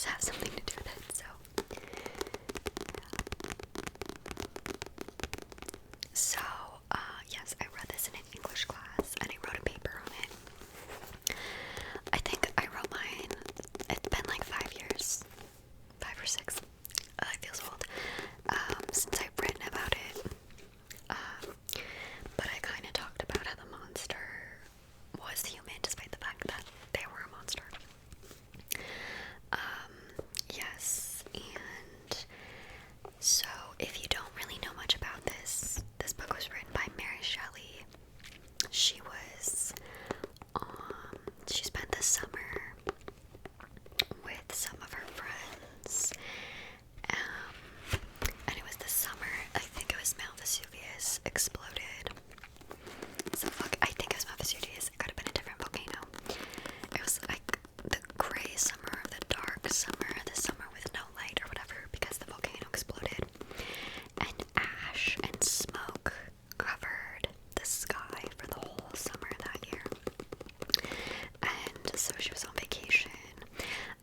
does have something to do with it, so. So, yes, I read this in an English class, and I wrote a paper on it. I think I wrote mine, it's been like 5 years, 5 or 6, it feels old, since I've written about it, but I kind of talked about how the monster was human, despite the fact that they were a monster. Yes, and so if you don't really know much about this book was written by Mary Shelley. She spent the summer with some of her friends, and it was the summer, I think it was Mount Vesuvius exploded. So I think it was Mount Vesuvius, it could have been a different volcano. It was like the gray summer, the dark summer, the summer with no light or whatever, because the volcano exploded, and ash and smoke covered the sky for the whole summer that year. And so she was on vacation.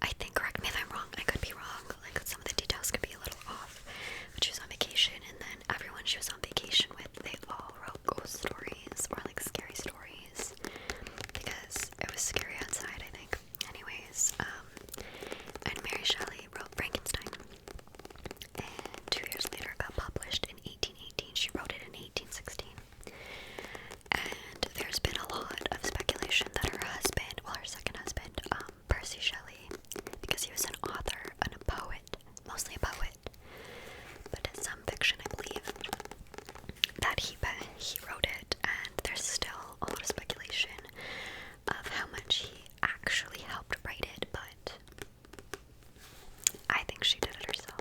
I think, correct me if I'm wrong, I could be wrong, like some of the details could be a little off, but she was on vacation, and then everyone she was on vacation with, they all wrote ghost stories or like scary stories because it was scary outside, I think. Anyways, and Mary Shelley wrote Frankenstein, and 2 years later it got published in 1818. She wrote it in 1816. And there's been a lot of speculation that her husband, well, her second husband, Percy Shelley, because he was an author and a poet, mostly a poet, but in some fiction, I believe, that he wrote it, and there's still a lot of speculation of how much he actually helped write it, but I think she did it herself.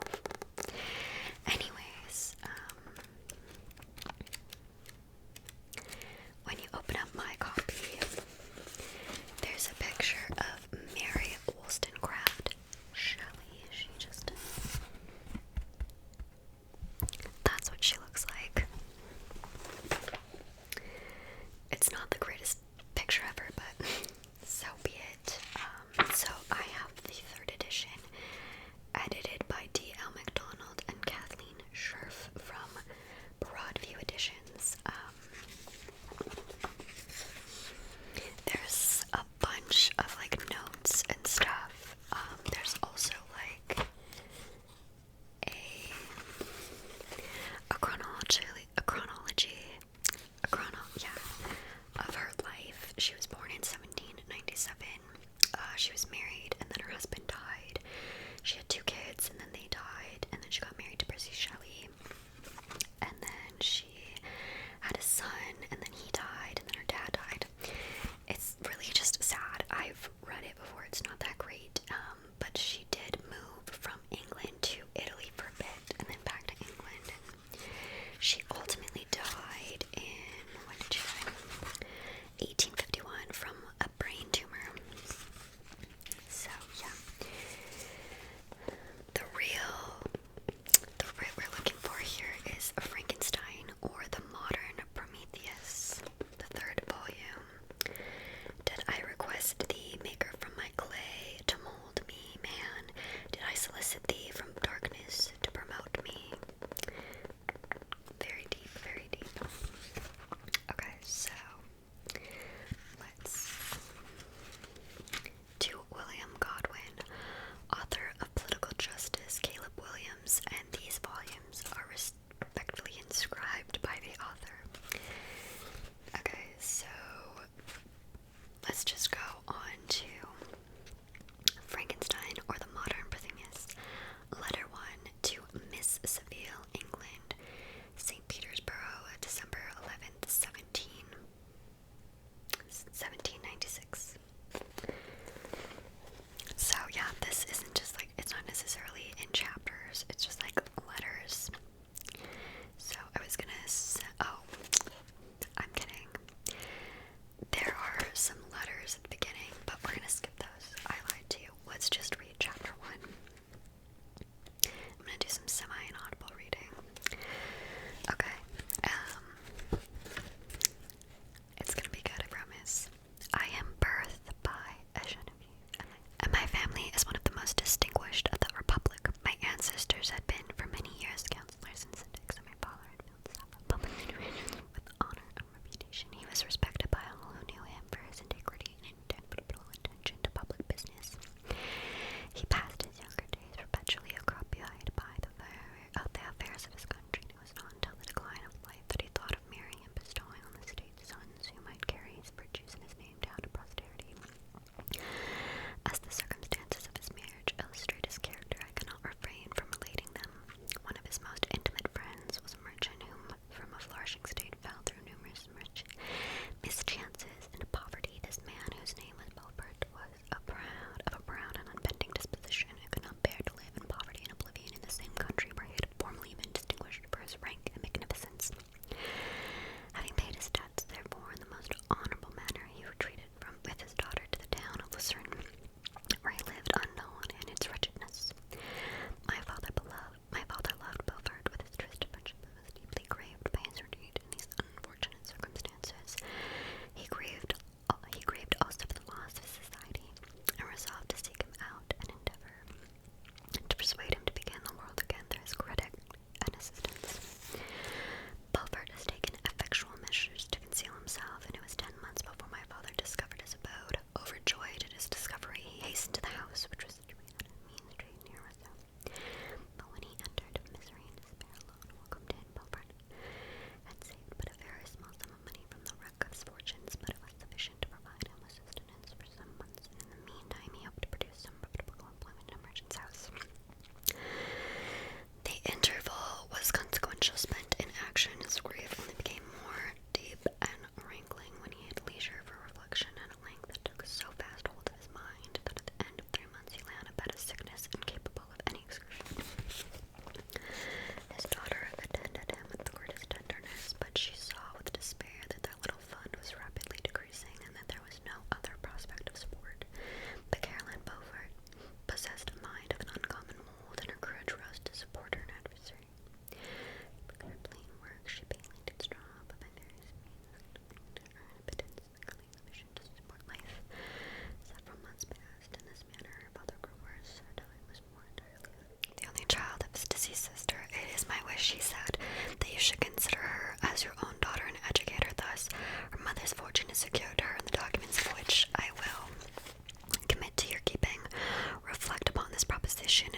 Anyways, when you open up my copy, there's a picture of Mary Wollstonecraft Shelley. That's what she looks like. It's not the greatest picture ever, but so be it. So I have the 3rd edition, edited by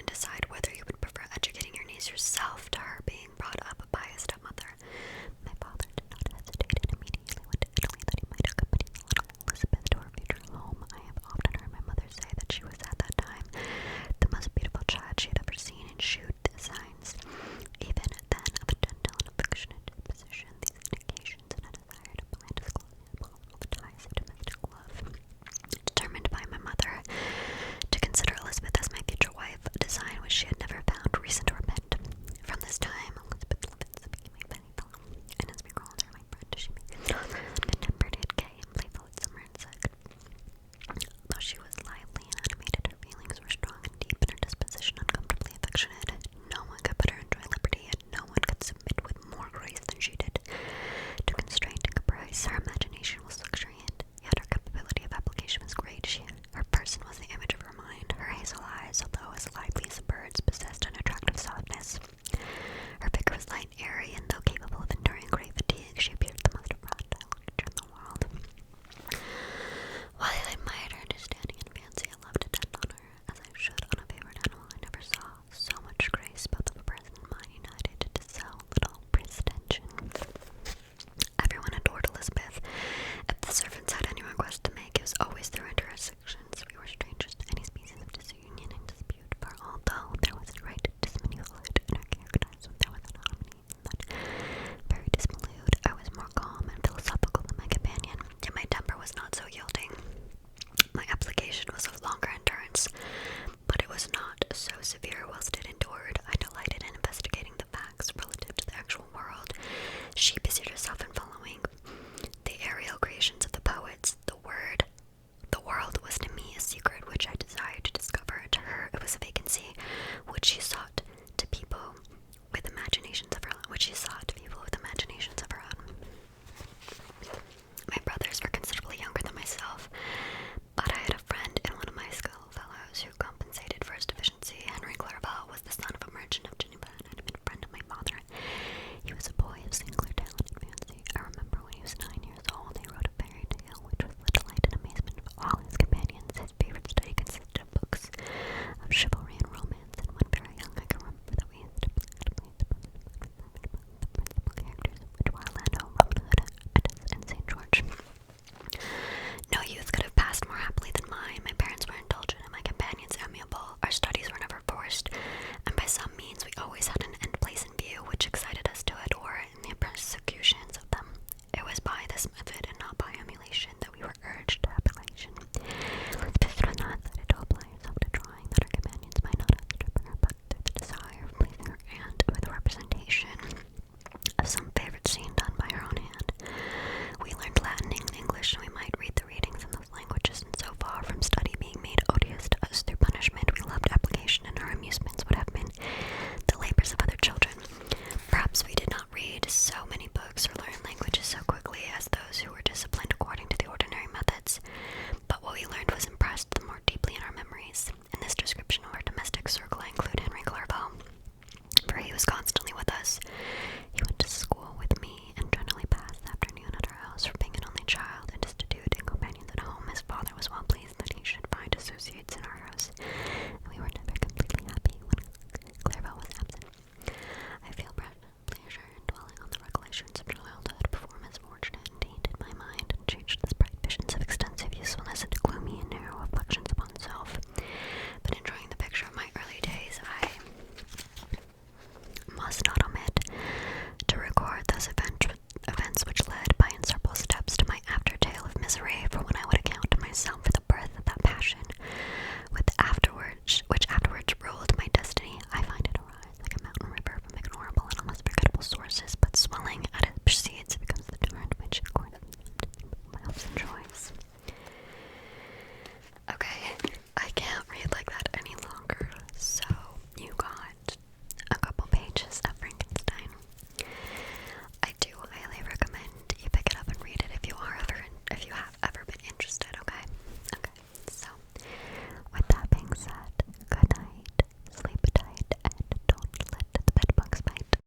and decide whether you would prefer educating your niece yourself to her being brought up by a stepmother. My father did not hesitate and immediately went to Italy that he might accompany the little Elizabeth to her future home. I have often heard my mother say that she was at that time the most beautiful child she had ever seen, and shewed the signs, even then, of a gentle and affectionate disposition. These indications and a desire to bind as closely as possible the ties of domestic love determined by my mother to consider Elizabeth as my future wife, a design which she had never found reason to repent. From this time, Elizabeth Levinson became my playfellow, and as we called her my friend, she became good-tempered, gay, and playful at summer and sick. Though she was lively and animated, her feelings were strong and deep, and her disposition uncomfortably affectionate. No one could but her enjoy liberty, and no one could submit with more grace than she did to constraint and caprice. Her imagination was luxuriant, yet her capability of application was great. Her person was the image of her mind. Her hazel eyes, although as lively as a bird's, possessed an attractive softness. Her figure was light and airy, and though capable of enduring great fatigue, she appeared the most fragile creature in the world. While I admired her understanding and fancy, I loved to attend on her, as I should on a favorite animal. I never saw so much grace, both of a person and mind united, to so little pretension. Everyone adored Elizabeth. If the servants had any request to make, it was always through intersections. We were strangers to any species of disunion and dispute, for although there was a right dissimulate in her characters, there was an harmony in that very dissimulate. I was more calm and philosophical than my companion, yet my temper was not so yielding. My application was of longer endurance, but it was not so severe